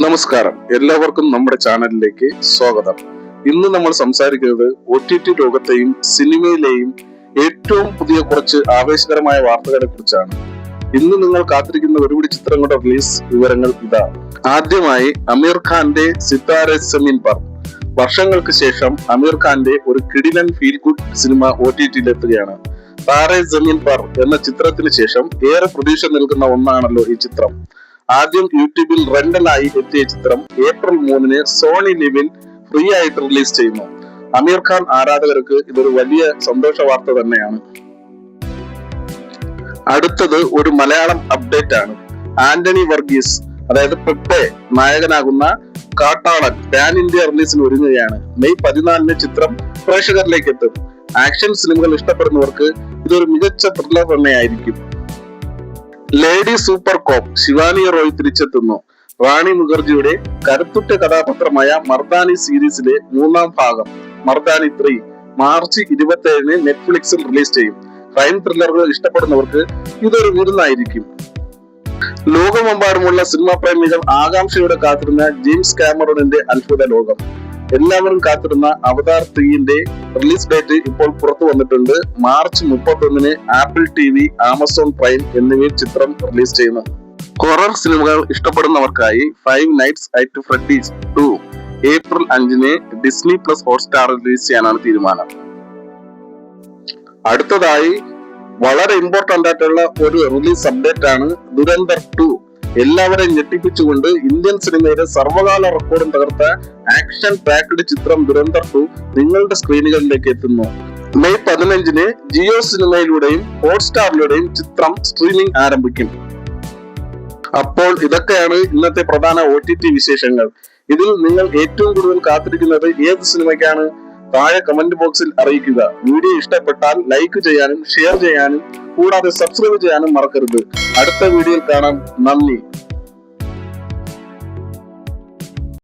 നമസ്കാരം, എല്ലാവർക്കും നമ്മുടെ ചാനലിലേക്ക് സ്വാഗതം. ഇന്ന് നമ്മൾ സംസാരിക്കുന്നത് OTT ലോകത്തെയും സിനിമയിലെയും ഏറ്റവും പുതിയ കുറച്ച് ആവേശകരമായ വാർത്തകളെ കുറിച്ചാണ്. ഇന്ന് നിങ്ങൾ കാത്തിരിക്കുന്ന ഒരുപിടി ചിത്രങ്ങളുടെ റിലീസ് വിവരങ്ങൾ ഇതാ. ആദ്യമായി അമീർ ഖാന്റെ സിത്താരെ സമീൻ പർ. വർഷങ്ങൾക്ക് ശേഷം അമീർ ഖാന്റെ ഒരു കിടിലൻ ഫീൽ ഗുഡ് സിനിമ OTT-യിലെത്തുകയാണ്. താരെ സമീൻ പർ എന്ന ചിത്രത്തിന് ശേഷം ഏറെ പ്രതീക്ഷ നൽകുന്ന ഒന്നാണല്ലോ ഈ ചിത്രം. ആദ്യം യൂട്യൂബിൽ റെന്റലായി എത്തിയ ചിത്രം ഏപ്രിൽ 3 സോണി ലിവിൽ ഫ്രീ ആയിട്ട് റിലീസ് ചെയ്യുന്നു. അമീർ ഖാൻ ആരാധകർക്ക് ഇതൊരു വലിയ സന്തോഷ വാർത്ത തന്നെയാണ്. അടുത്തത് ഒരു മലയാളം അപ്ഡേറ്റ് ആണ്. ആന്റണി വർഗീസ്, അതായത് പെപ്പെ നായകനാകുന്ന കാട്ടാളൻ പാൻ ഇന്ത്യ റിലീസിന് ഒരുങ്ങുകയാണ്. മെയ് 14 ചിത്രം പ്രേക്ഷകരിലേക്ക് എത്തും. ആക്ഷൻ സിനിമകൾ ഇഷ്ടപ്പെടുന്നവർക്ക് ഇതൊരു മികച്ച ത്രില്ലർ തന്നെയായിരിക്കും. ലേഡി സൂപ്പർ കോപ്പ് ശിവാനി റോയ് തിരിച്ചെത്തുന്നു. റാണി മുഖർജിയുടെ കരുത്തുറ്റ കഥാപാത്രമായ മർദാനി സീരീസിലെ 3ാം ഭാഗം മർദാനി 3 മാർച്ച് 27 നെറ്റ്ഫ്ലിക്സിൽ റിലീസ് ചെയ്യും. ക്രൈം ത്രില്ലറുകൾ ഇഷ്ടപ്പെടുന്നവർക്ക് ഇതൊരു വിരുന്നായിരിക്കും. ലോകമെമ്പാടുമുള്ള സിനിമാ പ്രേമികൾ ആകാംക്ഷയോടെ കാത്തിരുന്ന ജെയിംസ് കാമറൂണിന്റെ അത്ഭുത ലോകം. എല്ലാവരും കാത്തിരുന്ന അവതാർ 3ന്റെ റിലീസ് ഡേറ്റ് ഇപ്പോൾ പുറത്തു വന്നിട്ടുണ്ട്. March 31 Apple TV, Amazon Prime എന്നിവയിൽ ചിത്രം റിലീസ് ചെയ്യുന്നു. ഹൊറർ സിനിമകൾ ഇഷ്ടപ്പെടുന്നവർക്കായി Five Nights at Freddy's 2 April 5 Disney Plus Hotstar release ചെയ്യാനാണ് തീരുമാനം. അടുത്തതായി വളരെ ഇമ്പോർട്ടന്റ് ആയിട്ടുള്ള ഒരു റിലീസ് അപ്ഡേറ്റ് ആണ് ദുരന്തർ 2. എല്ലാവരെയും ഞെട്ടിപ്പിച്ചുകൊണ്ട് ഇന്ത്യൻ സിനിമയുടെ സർവകാല റെക്കോർഡും തകർത്ത ആക്ഷൻ പാക്ഡ് ചിത്രം ദുരന്തർ 2 നിങ്ങളുടെ സ്ക്രീനുകളിലേക്ക് എത്തുന്നു. മെയ് 15 ജിയോ സിനിമയിലൂടെയും ഹോട്ട്സ്റ്റാറിലൂടെയും ചിത്രം സ്ട്രീമിംഗ് ആരംഭിക്കും. അപ്പോൾ ഇതൊക്കെയാണ് ഇന്നത്തെ പ്രധാന OTT വിശേഷങ്ങൾ. ഇതിൽ നിങ്ങൾ ഏറ്റവും കൂടുതൽ കാത്തിരിക്കുന്നത് ഏത് സിനിമയ്ക്കാണ്? താഴെ കമന്റ് ബോക്സിൽ അറിയിക്കുക. വീഡിയോ ഇഷ്ടപ്പെട്ടാൽ ലൈക്ക് ചെയ്യാനും ഷെയർ ചെയ്യാനും കൂടാതെ സബ്സ്ക്രൈബ് ചെയ്യാനും മറക്കരുത്. അടുത്ത വീഡിയോയിൽ കാണാം. നന്ദി.